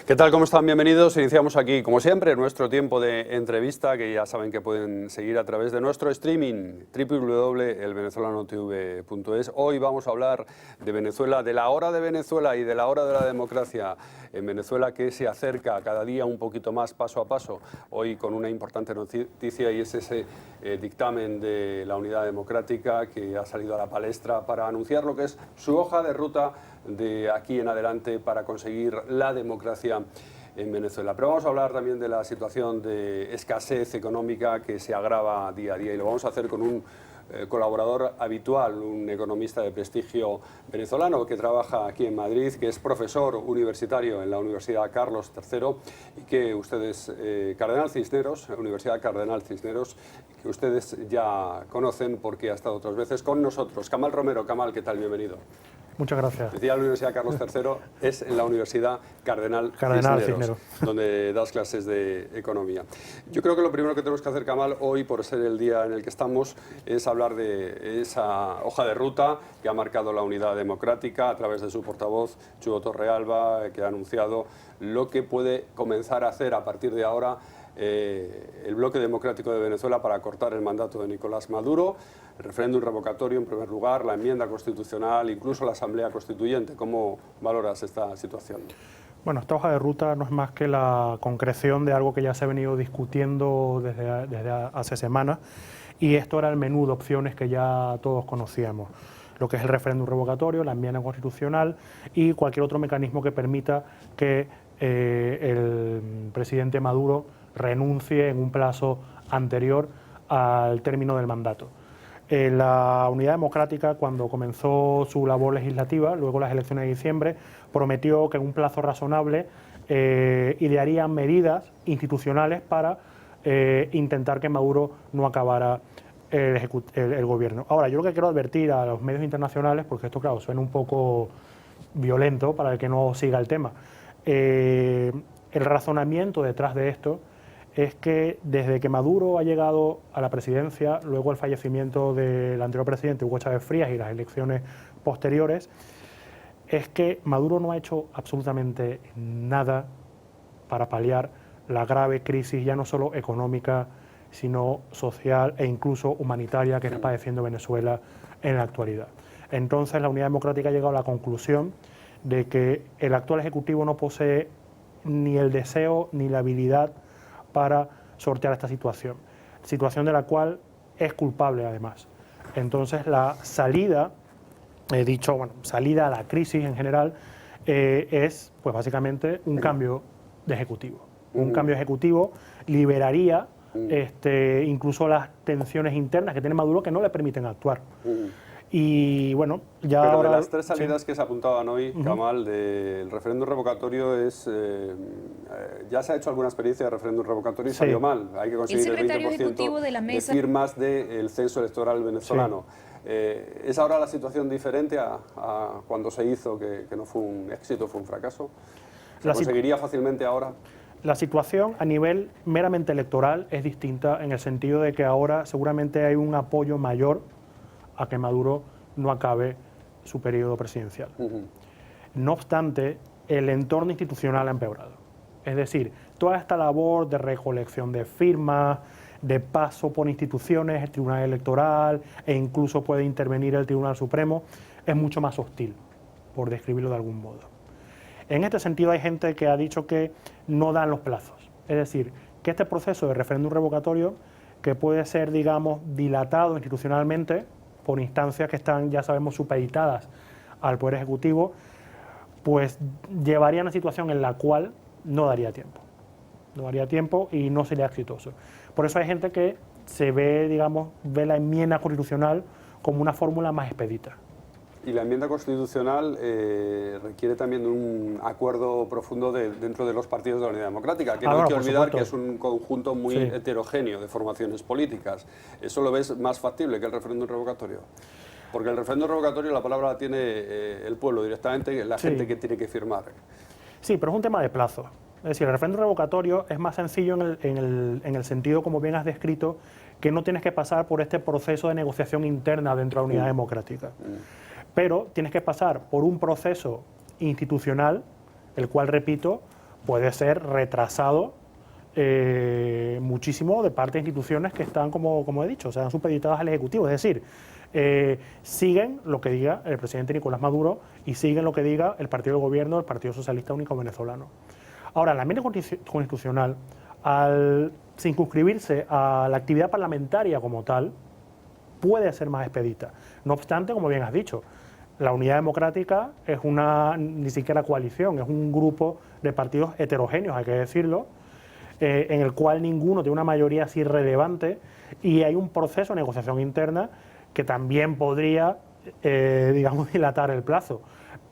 ¿Qué tal? ¿Cómo están? Bienvenidos. Iniciamos aquí, como siempre, nuestro tiempo de entrevista, que ya saben que pueden seguir a través de nuestro streaming, www.elvenezolanotv.es. Hoy vamos a hablar de Venezuela, de la hora de Venezuela y de la hora de la democracia en Venezuela, que se acerca cada día un poquito más, paso a paso. Hoy con una importante noticia, y es ese dictamen de la Unidad Democrática que ha salido a la palestra para anunciar lo que es su hoja de ruta de aquí en adelante para conseguir la democracia en Venezuela. Pero vamos a hablar también de la situación de escasez económica que se agrava día a día, y lo vamos a hacer con un colaborador habitual, un economista de prestigio venezolano que trabaja aquí en Madrid, que es profesor universitario en la Universidad Carlos III, y que ustedes, Cardenal Cisneros, Universidad Cardenal Cisneros, que ustedes ya conocen porque ha estado otras veces con nosotros. Kamal Romero. Kamal, ¿qué tal? Bienvenido. Muchas gracias. Decía, la Universidad Carlos III es en la Universidad Cardenal Cisneros, donde das clases de economía. Yo creo que lo primero que tenemos que hacer, Kamal, hoy, por ser el día en el que estamos, es hablar de esa hoja de ruta que ha marcado la Unidad Democrática a través de su portavoz, Chugo Torrealba, que ha anunciado lo que puede comenzar a hacer a partir de ahora el bloque democrático de Venezuela para cortar el mandato de Nicolás Maduro, el referéndum revocatorio en primer lugar, la enmienda constitucional, incluso la Asamblea Constituyente. ¿Cómo valoras esta situación? Bueno, esta hoja de ruta no es más que la concreción de algo que ya se ha venido discutiendo desde hace semanas, y esto era el menú de opciones que ya todos conocíamos, lo que es el referéndum revocatorio, la enmienda constitucional y cualquier otro mecanismo que permita que el presidente Maduro renuncie en un plazo anterior al término del mandato. La Unidad Democrática, cuando comenzó su labor legislativa, luego las elecciones de diciembre, prometió que en un plazo razonable idearían medidas institucionales para intentar que Maduro no acabara el gobierno. Ahora, yo lo que quiero advertir a los medios internacionales, porque esto, claro, suena un poco violento para el que no siga el tema, el razonamiento detrás de esto es que desde que Maduro ha llegado a la presidencia, luego el fallecimiento del anterior presidente Hugo Chávez Frías y las elecciones posteriores, es que Maduro no ha hecho absolutamente nada para paliar la grave crisis, ya no solo económica, sino social e incluso humanitaria que está padeciendo Venezuela en la actualidad. Entonces, la Unidad Democrática ha llegado a la conclusión de que el actual Ejecutivo no posee ni el deseo ni la habilidad para sortear esta situación de la cual es culpable además. Entonces la salida, salida a la crisis en general, es pues básicamente un cambio de ejecutivo. Un cambio ejecutivo liberaría incluso las tensiones internas que tiene Maduro, que no le permiten actuar. Y bueno, ya pero ahora, de las tres salidas que se apuntaban hoy, Kamal, del referéndum revocatorio, ya se ha hecho alguna experiencia de referéndum revocatorio y salió mal. Hay que conseguir el 20% de firmas del censo electoral venezolano. ¿Es ahora la situación diferente a cuando se hizo, que no fue un éxito, fue un fracaso? ¿Se conseguiría fácilmente ahora? La situación a nivel meramente electoral es distinta, en el sentido de que ahora seguramente hay un apoyo mayor a que Maduro no acabe su periodo presidencial. No obstante, el entorno institucional ha empeorado. Es decir, toda esta labor de recolección de firmas, de paso por instituciones, el Tribunal Electoral e incluso puede intervenir el Tribunal Supremo, es mucho más hostil, por describirlo de algún modo. En este sentido hay gente que ha dicho que no dan los plazos. Es decir, que este proceso de referéndum revocatorio, que puede ser, digamos, dilatado institucionalmente por instancias que están, ya sabemos, supeditadas al Poder Ejecutivo, pues llevaría a una situación en la cual no daría tiempo. No daría tiempo y no sería exitoso. Por eso hay gente que se ve, digamos, ve la enmienda constitucional como una fórmula más expedita. Y la enmienda constitucional requiere también de un acuerdo profundo dentro de los partidos de la Unidad Democrática, que no hay que olvidar que es un conjunto muy heterogéneo de formaciones políticas. ¿Eso lo ves más factible que el referéndum revocatorio? Porque el referéndum revocatorio la palabra la tiene el pueblo directamente, la gente que tiene que firmar. Sí, pero es un tema de plazo. Es decir, el referéndum revocatorio es más sencillo en el sentido, como bien has descrito, que no tienes que pasar por este proceso de negociación interna dentro de la Unidad Democrática. Pero tienes que pasar por un proceso institucional, el cual, repito, puede ser retrasado muchísimo de parte de instituciones que están, como he dicho, o sea, han supeditadas al Ejecutivo. Es decir, siguen lo que diga el presidente Nicolás Maduro y siguen lo que diga el partido de gobierno, el Partido Socialista Único Venezolano. Ahora, el ambiente constitucional, al circunscribirse a la actividad parlamentaria como tal, puede ser más expedita. No obstante, como bien has dicho, la Unidad Democrática es ni siquiera coalición, es un grupo de partidos heterogéneos, hay que decirlo, en el cual ninguno tiene una mayoría así relevante y hay un proceso de negociación interna que también podría, digamos, dilatar el plazo.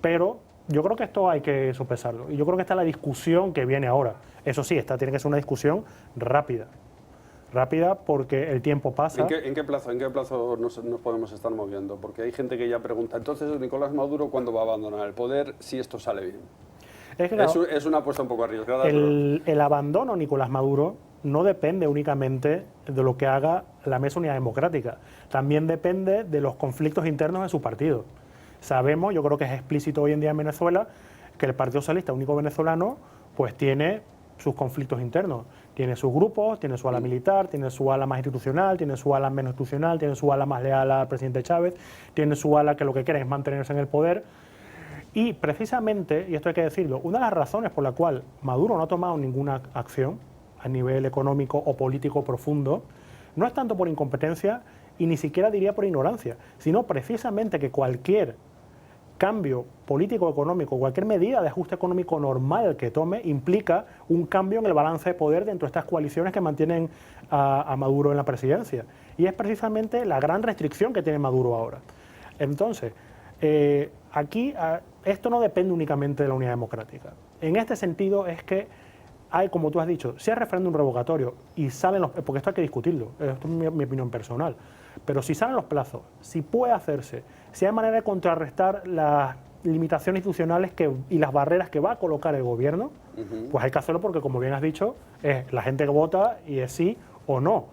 Pero yo creo que esto hay que sopesarlo y yo creo que esta es la discusión que viene ahora. Eso sí, esta tiene que ser una discusión rápida porque el tiempo pasa. ¿En qué plazo nos podemos estar moviendo? Porque hay gente que ya pregunta, entonces Nicolás Maduro, ¿cuándo va a abandonar el poder si esto sale bien? Es una apuesta un poco arriesgada. El abandono de Nicolás Maduro no depende únicamente de lo que haga la Mesa Unidad Democrática, también depende de los conflictos internos de su partido. Sabemos, yo creo que es explícito hoy en día en Venezuela, que el Partido Socialista Único Venezolano pues tiene sus conflictos internos, tiene sus grupos, tiene su ala militar, tiene su ala más institucional, tiene su ala menos institucional, tiene su ala más leal al presidente Chávez, tiene su ala que lo que quiere es mantenerse en el poder. Y precisamente, y esto hay que decirlo, una de las razones por la cual Maduro no ha tomado ninguna acción a nivel económico o político profundo, no es tanto por incompetencia y ni siquiera diría por ignorancia, sino precisamente que cualquier cambio político económico, cualquier medida de ajuste económico normal que tome, implica un cambio en el balance de poder dentro de estas coaliciones que mantienen a Maduro en la presidencia. Y es precisamente la gran restricción que tiene Maduro ahora. Entonces, aquí esto no depende únicamente de la Unidad Democrática. En este sentido es que hay, como tú has dicho, si hay referéndum revocatorio y salen los... porque esto hay que discutirlo, esto es mi opinión personal, pero si salen los plazos, si puede hacerse, si hay manera de contrarrestar las limitaciones institucionales y las barreras que va a colocar el gobierno, pues hay que hacerlo porque, como bien has dicho, es la gente que vota y es sí o no.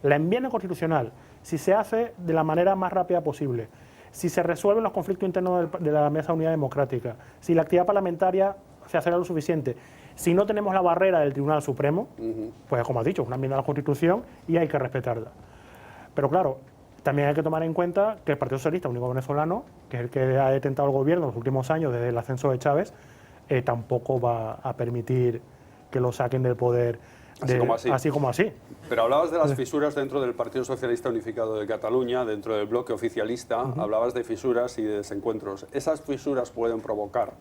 La enmienda constitucional, si se hace de la manera más rápida posible, si se resuelven los conflictos internos de la Mesa Unidad Democrática, si la actividad parlamentaria se hace lo suficiente, si no tenemos la barrera del Tribunal Supremo, pues como has dicho, es una enmienda a la Constitución y hay que respetarla. Pero claro, también hay que tomar en cuenta que el Partido Socialista Único Venezolano, que es el que ha detentado el gobierno en los últimos años desde el ascenso de Chávez, tampoco va a permitir que lo saquen del poder así como así. Pero hablabas de las fisuras dentro del Partido Socialista Unificado de Cataluña, dentro del bloque oficialista, hablabas de fisuras y de desencuentros. ¿Esas fisuras pueden provocar,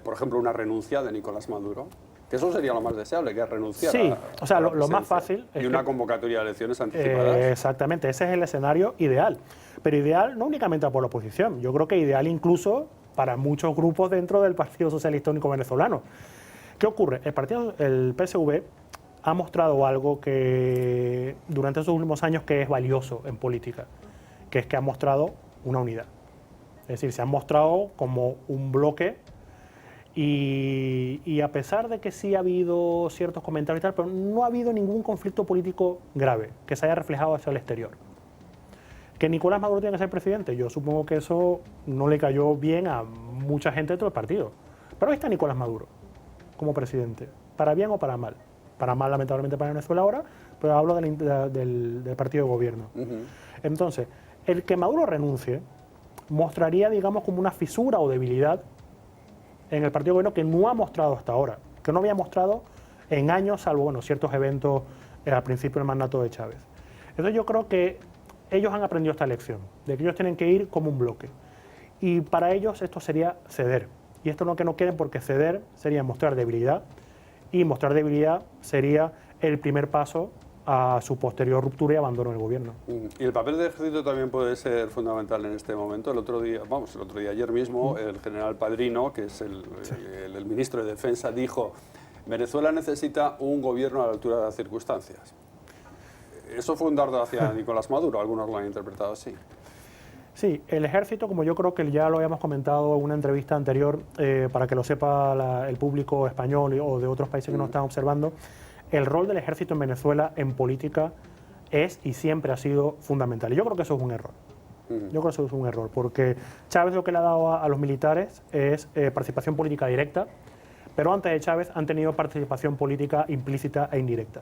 por ejemplo, una renuncia de Nicolás Maduro? Que eso sería lo más deseable, que renunciara. Sí, o sea, lo más fácil es una convocatoria de elecciones anticipadas. Exactamente, ese es el escenario ideal. Pero ideal no únicamente por la oposición, yo creo que ideal incluso para muchos grupos dentro del Partido Socialista Único Venezolano. ¿Qué ocurre? El PSV ha mostrado algo que durante esos últimos años que es valioso en política, que es que ha mostrado una unidad. Es decir, se han mostrado como un bloque y a pesar de que sí ha habido ciertos comentarios y tal, pero no ha habido ningún conflicto político grave que se haya reflejado hacia el exterior. ¿Que Nicolás Maduro tiene que ser presidente? Yo supongo que eso no le cayó bien a mucha gente dentro del partido. Pero ahí está Nicolás Maduro como presidente, para bien o para mal. Para mal, lamentablemente, para Venezuela ahora, pero hablo del partido de gobierno. Entonces, el que Maduro renuncie mostraría, digamos, como una fisura o debilidad en el partido de gobierno que no ha mostrado hasta ahora, que no había mostrado en años, salvo bueno, ciertos eventos al principio del mandato de Chávez. Entonces yo creo que ellos han aprendido esta lección, de que ellos tienen que ir como un bloque. Y para ellos esto sería ceder. Y esto es lo que no quieren, porque ceder sería mostrar debilidad, y mostrar debilidad sería el primer paso a su posterior ruptura y abandono del gobierno. Y el papel del ejército también puede ser fundamental en este momento. Ayer mismo, el general Padrino, que es el ministro de Defensa, dijo: Venezuela necesita un gobierno a la altura de las circunstancias. Eso fue un dardo hacia Nicolás Maduro, algunos lo han interpretado así. Sí, el ejército, como yo creo que ya lo habíamos comentado en una entrevista anterior, para que lo sepa el público español o de otros países que nos están observando, el rol del ejército en Venezuela en política es y siempre ha sido fundamental. Y yo creo que eso es un error. Yo creo que eso es un error, porque Chávez lo que le ha dado a los militares es participación política directa, pero antes de Chávez han tenido participación política implícita e indirecta.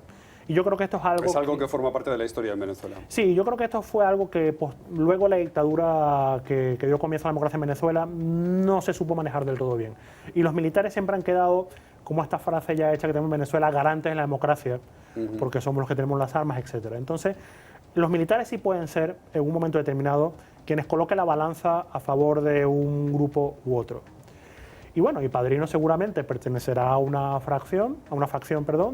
Y yo creo que esto es algo... Es algo que forma parte de la historia en Venezuela. Sí, yo creo que esto fue algo que pues, luego la dictadura que dio comienzo a la democracia en Venezuela no se supo manejar del todo bien. Y los militares siempre han quedado, como esta frase ya hecha que tenemos en Venezuela, garantes de la democracia, porque somos los que tenemos las armas, etc. Entonces, los militares sí pueden ser, en un momento determinado, quienes coloquen la balanza a favor de un grupo u otro. Y bueno, y Padrino seguramente pertenecerá a una facción,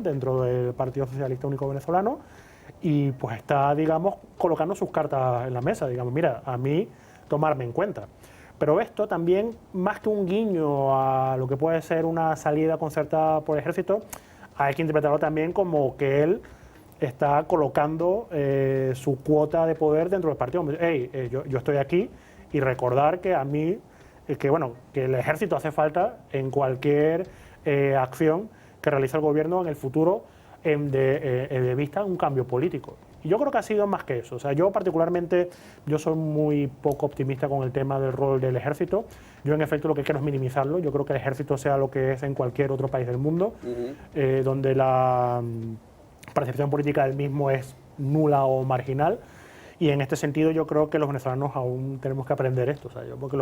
dentro del Partido Socialista Único Venezolano, y pues está, digamos, colocando sus cartas en la mesa, digamos, mira, a mí tomarme en cuenta. Pero esto también, más que un guiño a lo que puede ser una salida concertada por el ejército, hay que interpretarlo también como que él está colocando su cuota de poder dentro del partido. Hey, yo estoy aquí, y recordar que a mí, que el ejército hace falta en cualquier acción que realice el gobierno en el futuro de vista a un cambio político. Y yo creo que ha sido más que eso. O sea, yo particularmente, yo soy muy poco optimista con el tema del rol del ejército. Yo, en efecto, lo que quiero es minimizarlo. Yo creo que el ejército sea lo que es en cualquier otro país del mundo, donde la percepción política del mismo es nula o marginal. Y en este sentido yo creo que los venezolanos aún tenemos que aprender esto. O sea, porque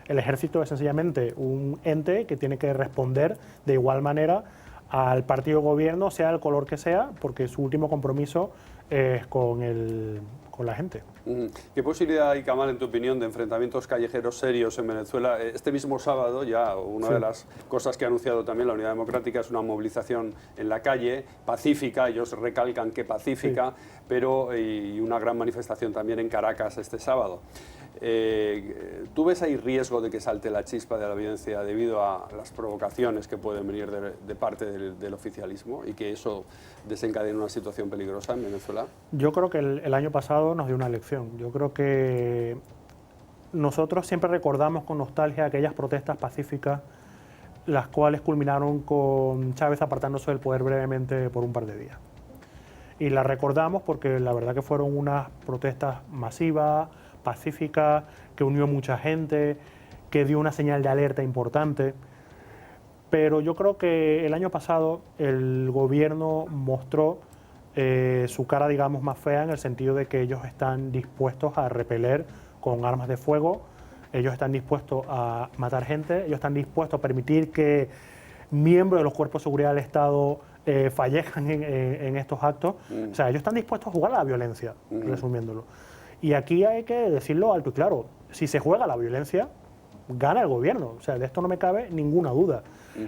el ejército es sencillamente un ente que tiene que responder de igual manera al partido gobierno, sea el color que sea, porque su último compromiso es con la gente. ¿Qué posibilidad hay, Kamal, en tu opinión, de enfrentamientos callejeros serios en Venezuela? Este mismo sábado, ya una de las cosas que ha anunciado también la Unidad Democrática es una movilización en la calle, pacífica, ellos recalcan que pacífica, pero y una gran manifestación también en Caracas este sábado. ¿Tú ves ahí riesgo de que salte la chispa de la violencia debido a las provocaciones que pueden venir de parte del oficialismo y que eso desencadene una situación peligrosa en Venezuela? Yo creo que el año pasado nos dio una lección. Yo creo que nosotros siempre recordamos con nostalgia aquellas protestas pacíficas, las cuales culminaron con Chávez apartándose del poder brevemente por un par de días. Y las recordamos porque la verdad que fueron unas protestas masivas, pacífica, que unió mucha gente, que dio una señal de alerta importante. Pero yo creo que el año pasado el gobierno mostró su cara, digamos, más fea, en el sentido de que ellos están dispuestos a repeler con armas de fuego, ellos están dispuestos a matar gente, ellos están dispuestos a permitir que miembros de los cuerpos de seguridad del Estado fallezcan en estos actos. O sea, ellos están dispuestos a jugar a la violencia, resumiéndolo. Y aquí hay que decirlo alto y claro, si se juega la violencia, gana el gobierno. O sea, de esto no me cabe ninguna duda.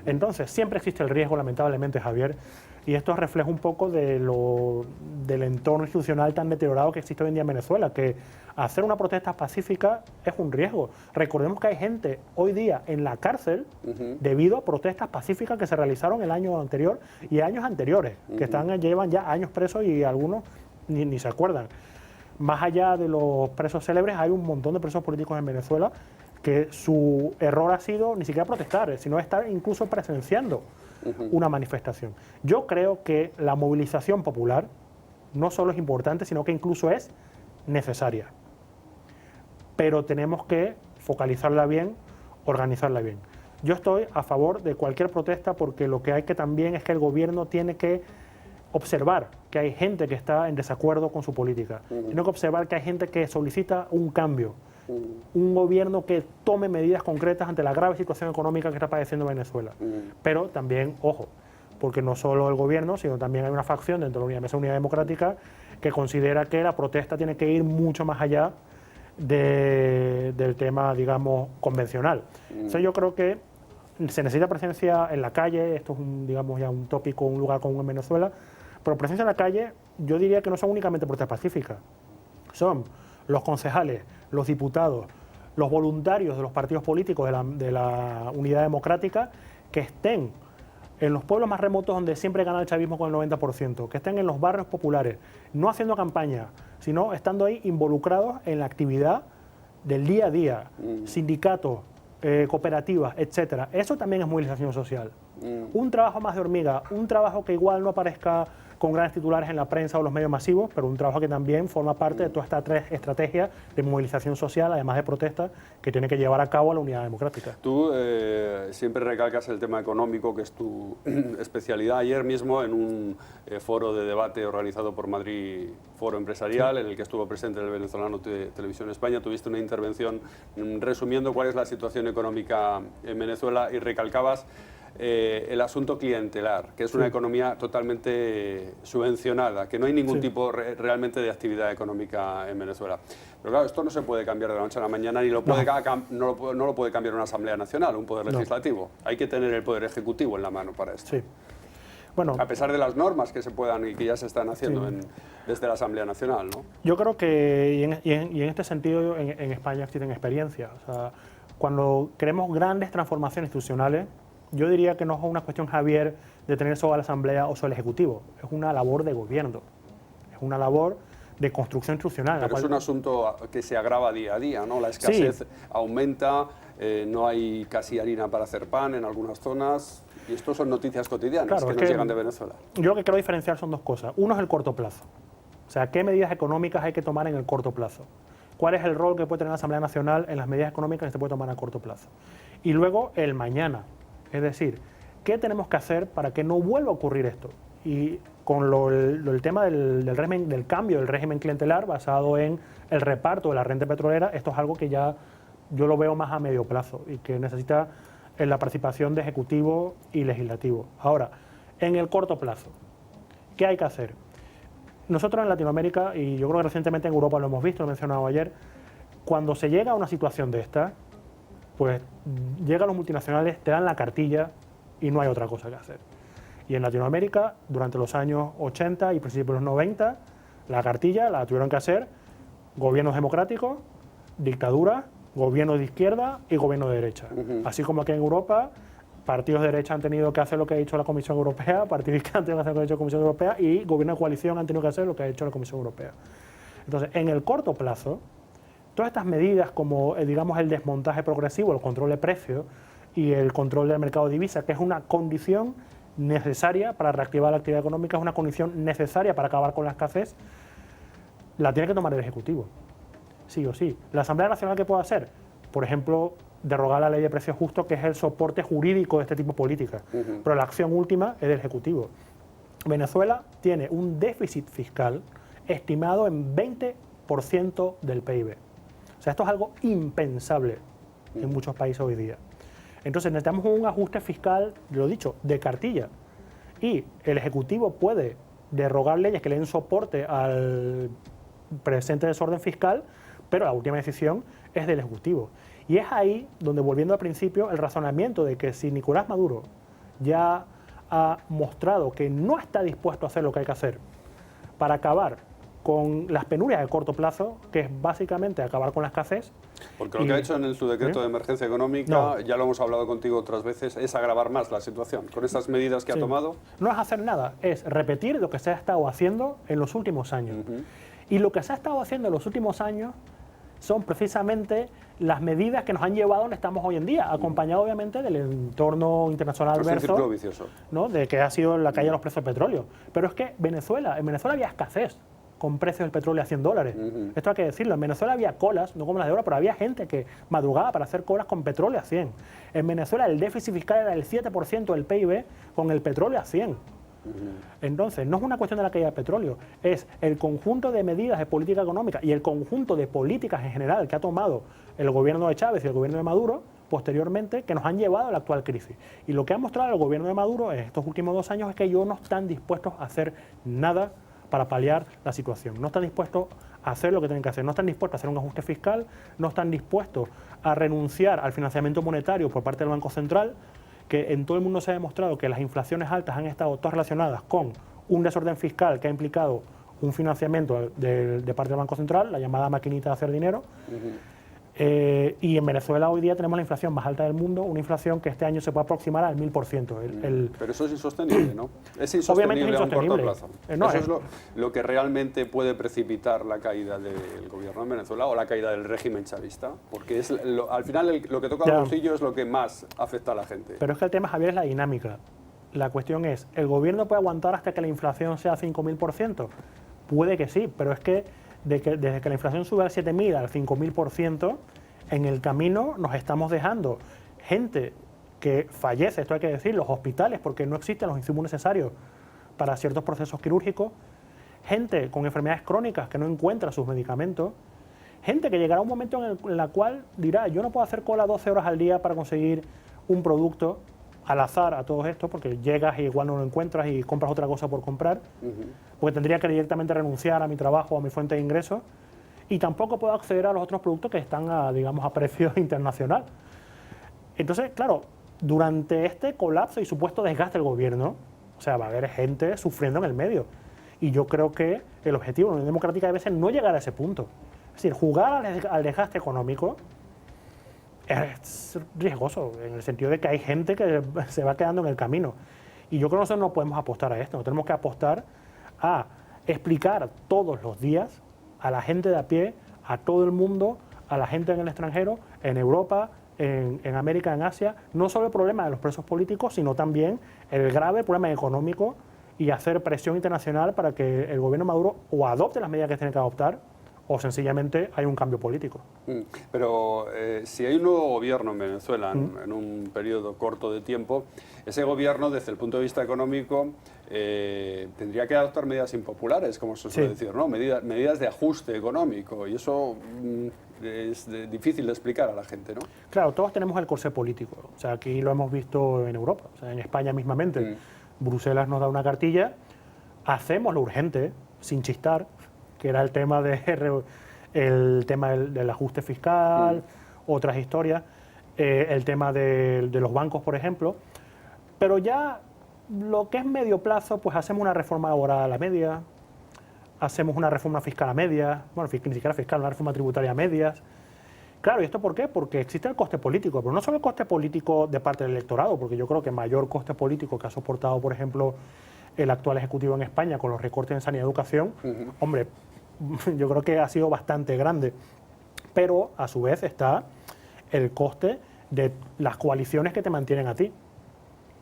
Entonces, siempre existe el riesgo, lamentablemente, Javier, y esto refleja un poco del entorno institucional tan deteriorado que existe hoy en día en Venezuela, que hacer una protesta pacífica es un riesgo. Recordemos que hay gente hoy día en la cárcel debido a protestas pacíficas que se realizaron el año anterior y años anteriores, que llevan ya años presos y algunos ni se acuerdan. Más allá de los presos célebres, hay un montón de presos políticos en Venezuela que su error ha sido ni siquiera protestar, sino estar incluso presenciando una manifestación. Yo creo que la movilización popular no solo es importante, sino que incluso es necesaria. Pero tenemos que focalizarla bien, organizarla bien. Yo estoy a favor de cualquier protesta porque lo que hay que también es que el gobierno tiene que observar que hay gente que está en desacuerdo con su política. Tiene que observar que hay gente que solicita un cambio. Un gobierno que tome medidas concretas ante la grave situación económica que está padeciendo Venezuela. Pero también, ojo, porque no solo el gobierno, sino también hay una facción dentro de la Mesa Unidad Democrática que considera que la protesta tiene que ir mucho más allá del tema, digamos, convencional. Entonces yo creo que se necesita presencia en la calle, esto es, digamos, ya un tópico, un lugar común en Venezuela, pero presencia en la calle yo diría que no son únicamente protestas pacíficas, son los concejales, los diputados, los voluntarios de los partidos políticos de la Unidad Democrática que estén en los pueblos más remotos donde siempre gana el chavismo con el 90%, que estén en los barrios populares, no haciendo campaña, sino estando ahí involucrados en la actividad del día a día, sindicatos, cooperativas, etcétera. Eso también es movilización social. Un trabajo más de hormiga, un trabajo que igual no aparezca con grandes titulares en la prensa o los medios masivos, pero un trabajo que también forma parte de toda esta estrategia de movilización social, además de protesta, que tiene que llevar a cabo la Unidad Democrática. Tú siempre recalcas el tema económico, que es tu especialidad. Ayer mismo, en un foro de debate organizado por Madrid Foro Empresarial, sí, en el que estuvo presente el venezolano Televisión España, tuviste una intervención resumiendo cuál es la situación económica en Venezuela y recalcabas el asunto clientelar, que es una economía totalmente subvencionada, que no hay ningún tipo realmente de actividad económica en Venezuela. Pero claro, esto no se puede cambiar de la noche a la mañana ni no lo puede cambiar una Asamblea Nacional, un poder legislativo. Hay que tener el poder ejecutivo en la mano para esto. Sí. Bueno, a pesar de las normas que se puedan y que ya se están haciendo desde la Asamblea Nacional, ¿no? Yo creo que, y en este sentido, en España existen experiencias. O sea, cuando queremos grandes transformaciones institucionales, yo diría que no es una cuestión, Javier, de tener solo a la Asamblea o solo el Ejecutivo. Es una labor de gobierno. Es una labor de construcción institucional. Pero es un asunto que se agrava día a día, ¿no? La escasez aumenta, no hay casi harina para hacer pan en algunas zonas, y esto son noticias cotidianas que nos llegan de Venezuela. Yo lo que quiero diferenciar son dos cosas. Uno es el corto plazo. O sea, ¿qué medidas económicas hay que tomar en el corto plazo? ¿Cuál es el rol que puede tener la Asamblea Nacional en las medidas económicas que se puede tomar a corto plazo? Y luego el mañana. Es decir, ¿qué tenemos que hacer para que no vuelva a ocurrir esto? Y con el tema del cambio del régimen clientelar basado en el reparto de la renta petrolera, esto es algo que ya yo lo veo más a medio plazo y que necesita la participación de Ejecutivo y Legislativo. Ahora, en el corto plazo, ¿qué hay que hacer? Nosotros en Latinoamérica, y yo creo que recientemente en Europa lo hemos visto, lo he mencionado ayer, cuando se llega a una situación de esta, pues llegan los multinacionales, te dan la cartilla y no hay otra cosa que hacer. Y en Latinoamérica, durante los años 80 y principios de los 90, la cartilla la tuvieron que hacer gobiernos democráticos, dictaduras, gobiernos de izquierda y gobiernos de derecha. Así como aquí en Europa, partidos de derecha han tenido que hacer lo que ha dicho la Comisión Europea, partidos de izquierda han tenido que hacer lo que ha dicho la Comisión Europea y gobiernos de coalición han tenido que hacer lo que ha hecho la Comisión Europea. Entonces, en el corto plazo, todas estas medidas como, digamos, el desmontaje progresivo, el control de precios y el control del mercado de divisas, que es una condición necesaria para reactivar la actividad económica, es una condición necesaria para acabar con la escasez, la tiene que tomar el Ejecutivo, sí o sí. ¿La Asamblea Nacional qué puede hacer? Por ejemplo, derogar la ley de precios justos, que es el soporte jurídico de este tipo de políticas, pero la acción última es del Ejecutivo. Venezuela tiene un déficit fiscal estimado en 20% del PIB. O sea, esto es algo impensable en muchos países hoy día. Entonces necesitamos un ajuste fiscal, lo he dicho, de cartilla. Y el Ejecutivo puede derogar leyes que le den soporte al presente desorden fiscal, pero la última decisión es del Ejecutivo. Y es ahí donde, volviendo al principio, el razonamiento de que si Nicolás Maduro ya ha mostrado que no está dispuesto a hacer lo que hay que hacer para acabar con las penurias de corto plazo, que es básicamente acabar con la escasez. Porque lo que ha hecho en su decreto de emergencia económica, ya lo hemos hablado contigo otras veces, es agravar más la situación. Con estas medidas que ha tomado... No es hacer nada, es repetir lo que se ha estado haciendo en los últimos años. Y lo que se ha estado haciendo en los últimos años son precisamente las medidas que nos han llevado a donde estamos hoy en día, acompañado obviamente del entorno internacional adverso, es un círculo vicioso, ¿no? De que ha sido la caída de los precios del petróleo. Pero es que en Venezuela había escasez con precios del petróleo a $100. Esto hay que decirlo. En Venezuela había colas, no como las de ahora, pero había gente que madrugaba para hacer colas con petróleo a 100. En Venezuela el déficit fiscal era el 7% del PIB con el petróleo a 100. Entonces, no es una cuestión de la caída del petróleo, es el conjunto de medidas de política económica y el conjunto de políticas en general que ha tomado el gobierno de Chávez y el gobierno de Maduro posteriormente que nos han llevado a la actual crisis. Y lo que ha mostrado el gobierno de Maduro en estos últimos 2 años es que ellos no están dispuestos a hacer nada para paliar la situación. No están dispuestos a hacer lo que tienen que hacer, no están dispuestos a hacer un ajuste fiscal, no están dispuestos a renunciar al financiamiento monetario por parte del Banco Central, que en todo el mundo se ha demostrado que las inflaciones altas han estado todas relacionadas con un desorden fiscal que ha implicado un financiamiento de parte del Banco Central, la llamada maquinita de hacer dinero. Y en Venezuela hoy día tenemos la inflación más alta del mundo, una inflación que este año se puede aproximar al 1000%. Pero eso es insostenible, ¿no? Es insostenible, obviamente es insostenible a un corto plazo. Eso es lo que realmente puede precipitar la caída del gobierno en Venezuela o la caída del régimen chavista, porque es al final lo que toca al bolsillo es lo que más afecta a la gente. Pero es que el tema, Javier, es la dinámica. La cuestión es, ¿el gobierno puede aguantar hasta que la inflación sea 5.000%? Puede que sí, pero es que desde que la inflación sube al 7.000, al 5.000%, en el camino nos estamos dejando gente que fallece, esto hay que decir, los hospitales, porque no existen los insumos necesarios para ciertos procesos quirúrgicos, gente con enfermedades crónicas que no encuentra sus medicamentos, gente que llegará a un momento en el cual dirá, yo no puedo hacer cola 12 horas al día para conseguir un producto al azar a todo esto, porque llegas y igual no lo encuentras y compras otra cosa por comprar, porque tendría que directamente renunciar a mi trabajo o a mi fuente de ingresos, y tampoco puedo acceder a los otros productos que están a, digamos, a precio internacional. Entonces, claro, durante este colapso y supuesto desgaste del gobierno, o sea, va a haber gente sufriendo en el medio. Y yo creo que el objetivo de la Unión Democrática debe ser no llegar a ese punto. Es decir, jugar al desgaste económico es riesgoso, en el sentido de que hay gente que se va quedando en el camino. Y yo creo que nosotros no podemos apostar a esto, tenemos que apostar a explicar todos los días a la gente de a pie, a todo el mundo, a la gente en el extranjero, en Europa, en América, en Asia, no solo el problema de los presos políticos, sino también el grave problema económico, y hacer presión internacional para que el gobierno Maduro o adopte las medidas que tiene que adoptar o sencillamente hay un cambio político. Pero si hay un nuevo gobierno en Venezuela en un periodo corto de tiempo, ese gobierno, desde el punto de vista económico, tendría que adoptar medidas impopulares, como se suele decir, ¿no? Medidas de ajuste económico, y eso es difícil de explicar a la gente, ¿no? Claro, todos tenemos el corsé político, o sea, aquí lo hemos visto en Europa, o sea, en España mismamente. Bruselas nos da una cartilla, hacemos lo urgente, sin chistar, que era el tema, del ajuste fiscal, otras historias, el tema de los bancos, por ejemplo, pero ya lo que es medio plazo, pues hacemos una reforma laboral a la media, hacemos una reforma fiscal a medias, bueno, ni siquiera fiscal, una reforma tributaria a medias. Claro, ¿y esto por qué? Porque existe el coste político, pero no solo el coste político de parte del electorado, porque yo creo que mayor coste político que ha soportado, por ejemplo, el actual Ejecutivo en España con los recortes en sanidad y educación, hombre, yo creo que ha sido bastante grande. Pero, a su vez, está el coste de las coaliciones que te mantienen a ti.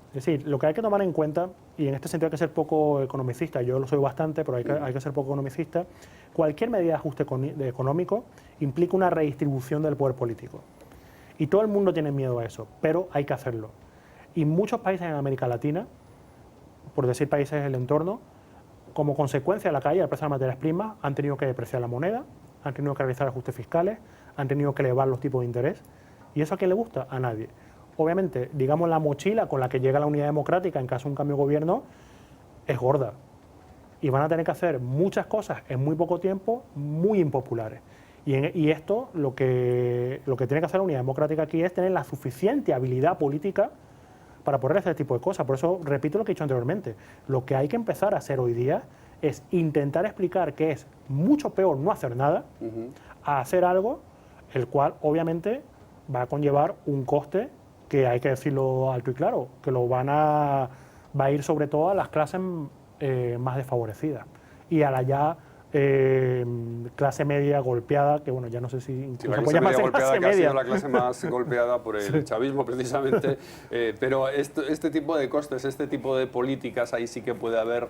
Es decir, lo que hay que tomar en cuenta, y en este sentido hay que ser poco economicista, yo lo soy bastante, pero hay que ser poco economicista, cualquier medida de ajuste económico implica una redistribución del poder político. Y todo el mundo tiene miedo a eso, pero hay que hacerlo. Y muchos países en América Latina, por decir países del entorno, como consecuencia de la caída del precio de las materias primas, han tenido que depreciar la moneda, han tenido que realizar ajustes fiscales, han tenido que elevar los tipos de interés. ¿Y eso a quién le gusta? A nadie. Obviamente, digamos, la mochila con la que llega la Unidad Democrática en caso de un cambio de gobierno es gorda. Y van a tener que hacer muchas cosas en muy poco tiempo, muy impopulares. Y esto, lo que tiene que hacer la Unidad Democrática aquí es tener la suficiente habilidad política para poder hacer este tipo de cosas. Por eso, repito lo que he dicho anteriormente, lo que hay que empezar a hacer hoy día es intentar explicar que es mucho peor no hacer nada a hacer algo, el cual obviamente va a conllevar un coste que hay que decirlo alto y claro, que va a ir sobre todo a las clases más desfavorecidas y a la ya clase media golpeada, que bueno, ya no sé si incluso puede llamarse clase media. Ha sido la clase más golpeada por el chavismo precisamente, pero este tipo de costes, este tipo de políticas, ahí sí que puede haber,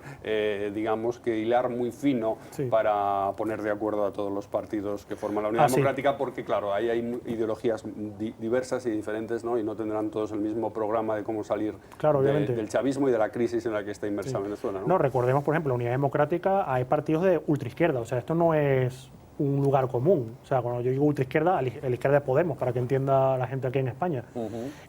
digamos, que hilar muy fino para poner de acuerdo a todos los partidos que forman la Unidad Democrática, porque claro, ahí hay ideologías diversas y diferentes, ¿no? Y no tendrán todos el mismo programa de cómo salir del chavismo y de la crisis en la que está inmersa Venezuela, ¿no? No, recordemos, por ejemplo, la Unidad Democrática, hay partidos de ultraizquierda, o sea, esto no es un lugar común. O sea, cuando yo digo ultraizquierda, la izquierda de Podemos, para que entienda la gente aquí en España.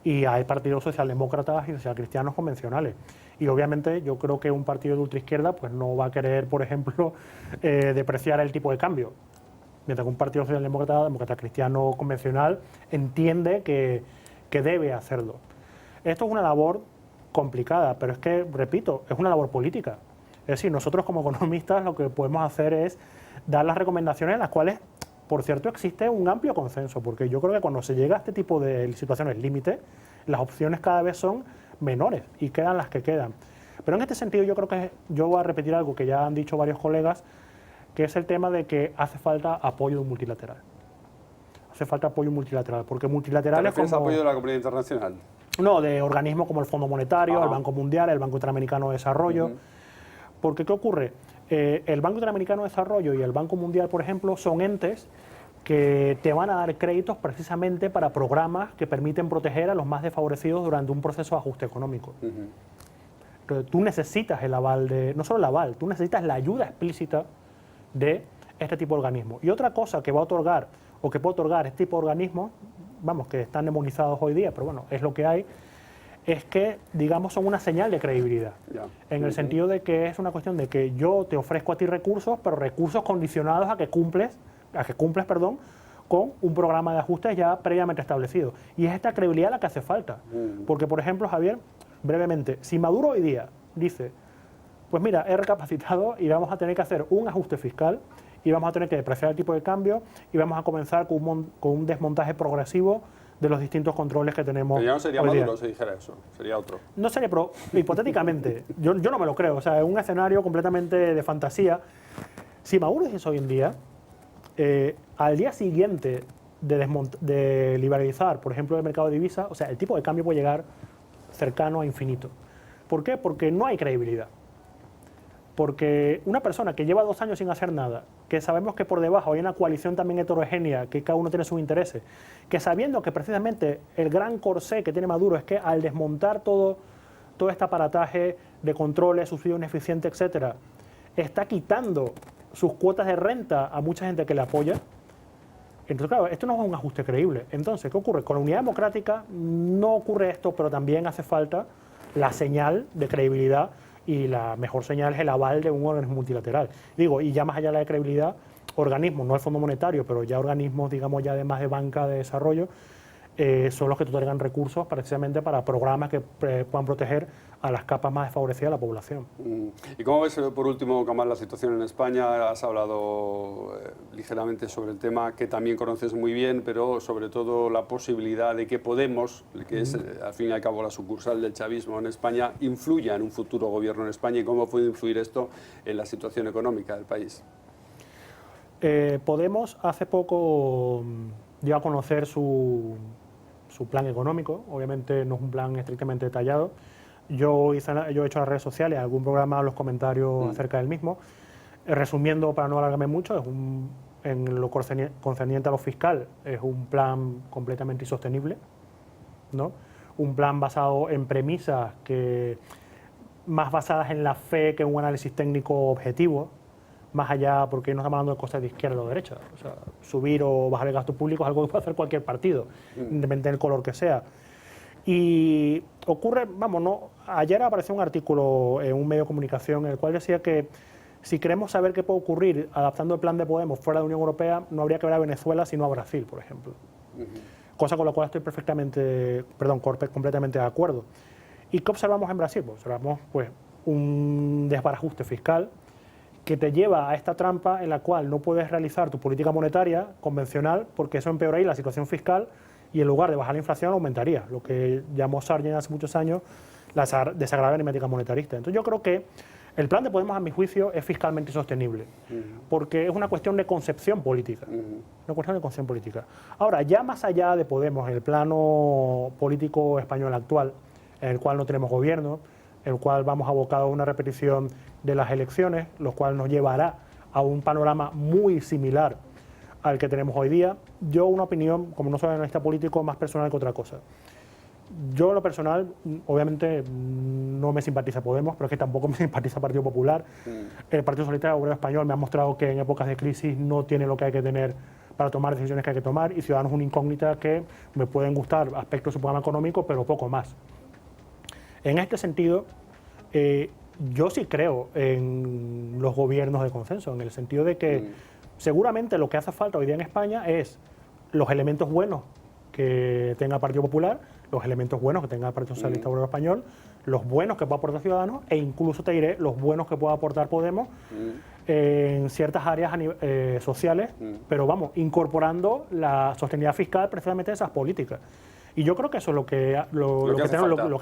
Y hay partidos socialdemócratas y socialcristianos convencionales. Y obviamente yo creo que un partido de ultraizquierda pues no va a querer, por ejemplo, depreciar el tipo de cambio. Mientras que un partido socialdemócrata cristiano convencional entiende que debe hacerlo. Esto es una labor complicada, pero es que, repito, es una labor política. Es decir, nosotros como economistas lo que podemos hacer es dar las recomendaciones en las cuales, por cierto, existe un amplio consenso, porque yo creo que cuando se llega a este tipo de situaciones límite, las opciones cada vez son menores y quedan las que quedan. Pero en este sentido yo creo que yo voy a repetir algo que ya han dicho varios colegas, que es el tema de que hace falta apoyo multilateral. Hace falta apoyo multilateral, porque multilateral es como apoyo de la comunidad internacional. No, de organismos como el Fondo Monetario, el Banco Mundial, el Banco Interamericano de Desarrollo. Porque, ¿qué ocurre? El Banco Interamericano de Desarrollo y el Banco Mundial, por ejemplo, son entes que te van a dar créditos precisamente para programas que permiten proteger a los más desfavorecidos durante un proceso de ajuste económico. Entonces, tú necesitas el aval no solo el aval, tú necesitas la ayuda explícita de este tipo de organismos. Y otra cosa que va a otorgar, o que puede otorgar este tipo de organismos, vamos, que están demonizados hoy día, pero bueno, es lo que hay, es que, digamos, son una señal de credibilidad. En el sentido de que es una cuestión de que yo te ofrezco a ti recursos, pero recursos condicionados a que cumples, con un programa de ajustes ya previamente establecido. Y es esta credibilidad la que hace falta. Porque, por ejemplo, Javier, brevemente, si Maduro hoy día dice, pues mira, he recapacitado y vamos a tener que hacer un ajuste fiscal y vamos a tener que depreciar el tipo de cambio y vamos a comenzar con un desmontaje progresivo de los distintos controles que tenemos. Pero ya no sería hoy Maduro día. si dijera eso, sería otro. No sería, pero hipotéticamente, yo no me lo creo, o sea, es un escenario completamente de fantasía. Si Maduro dice eso hoy en día, al día siguiente de liberalizar, por ejemplo, el mercado de divisas, o sea, el tipo de cambio puede llegar cercano a infinito. ¿Por qué? Porque no hay credibilidad. Porque una persona que lleva 2 años sin hacer nada, que sabemos que por debajo hay una coalición también heterogénea, que cada uno tiene sus intereses, que sabiendo que precisamente el gran corsé que tiene Maduro es que al desmontar todo este aparataje de controles, subsidios ineficientes, etcétera, está quitando sus cuotas de renta a mucha gente que le apoya. Entonces, claro, esto no es un ajuste creíble. Entonces, ¿qué ocurre? Con la unidad democrática no ocurre esto, pero también hace falta la señal de credibilidad, y la mejor señal es el aval de un organismo multilateral. Digo, y ya más allá de la credibilidad, organismos, no el Fondo Monetario, pero ya organismos, digamos, ya además de banca de desarrollo, son los que te otorgan recursos precisamente para programas que puedan proteger a las capas más desfavorecidas de la población. ¿Y cómo ves, por último, Kamal, la situación en España? Has hablado ligeramente sobre el tema que también conoces muy bien, pero sobre todo la posibilidad de que Podemos, que es al fin y al cabo la sucursal del chavismo en España, influya en un futuro gobierno en España, y cómo puede influir esto en la situación económica del país. Podemos hace poco dio a conocer su plan económico. Obviamente no es un plan estrictamente detallado. Yo he hecho en las redes sociales algún programa, los comentarios acerca del mismo. Resumiendo, para no alargarme mucho, en lo concerniente a lo fiscal, es un plan completamente insostenible, ¿no? Un plan basado en premisas más basadas en la fe que en un análisis técnico objetivo, más allá, porque no estamos hablando de cosas de izquierda o derecha. O sea, subir o bajar el gasto público es algo que puede hacer cualquier partido, independientemente del color que sea. Y ocurre, vamos, no, ayer apareció un artículo en un medio de comunicación en el cual decía que si queremos saber qué puede ocurrir adaptando el plan de Podemos fuera de la Unión Europea, no habría que ver a Venezuela sino a Brasil, por ejemplo. Cosa con la cual estoy completamente de acuerdo. ¿Y qué observamos en Brasil? Pues observamos un desbarajuste fiscal que te lleva a esta trampa en la cual no puedes realizar tu política monetaria convencional, porque eso empeoraría la situación fiscal y en lugar de bajar la inflación aumentaría, lo que llamó Sargent hace muchos años la desagradable aritmética monetarista. Entonces yo creo que el plan de Podemos, a mi juicio, es fiscalmente insostenible, porque es una cuestión de concepción política. Una cuestión de concepción política. Ahora, ya más allá de Podemos, en el plano político español actual, en el cual no tenemos gobierno, en el cual vamos abocados a una repetición de las elecciones, lo cual nos llevará a un panorama muy similar al que tenemos hoy día. Yo, una opinión, como no soy analista político, más personal que otra cosa. Yo, en lo personal, obviamente no me simpatiza Podemos, pero es que tampoco me simpatiza Partido Popular. El Partido Socialista Obrero Español me ha mostrado que en épocas de crisis no tiene lo que hay que tener para tomar decisiones que hay que tomar, y Ciudadanos es una incógnita que me pueden gustar aspectos de su programa económico, pero poco más. En este sentido, yo sí creo en los gobiernos de consenso, en el sentido de que seguramente lo que hace falta hoy día en España es los elementos buenos que tenga el Partido Popular, los elementos buenos que tenga el Partido Socialista Obrero Español, los buenos que pueda aportar Ciudadanos, e incluso te diré los buenos que pueda aportar Podemos en ciertas áreas sociales, pero vamos, incorporando la sostenibilidad fiscal precisamente de esas políticas. Y yo creo que eso es lo que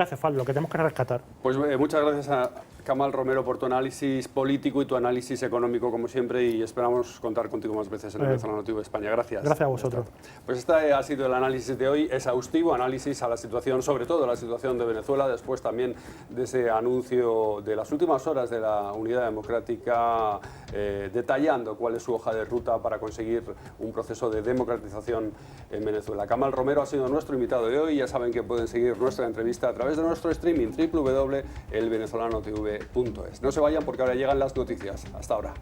hace falta, lo que tenemos que rescatar. Pues muchas gracias a Kamal Romero, por tu análisis político y tu análisis económico, como siempre, y esperamos contar contigo más veces en el Venezolano TV España. Gracias. Gracias a vosotros. Pues este ha sido el análisis de hoy, exhaustivo, análisis a la situación, sobre todo la situación de Venezuela, después también de ese anuncio de las últimas horas de la Unidad Democrática, detallando cuál es su hoja de ruta para conseguir un proceso de democratización en Venezuela. Kamal Romero ha sido nuestro invitado de hoy. Ya saben que pueden seguir nuestra entrevista a través de nuestro streaming www.elvenezolano.tv.es. No se vayan porque ahora llegan las noticias. Hasta ahora.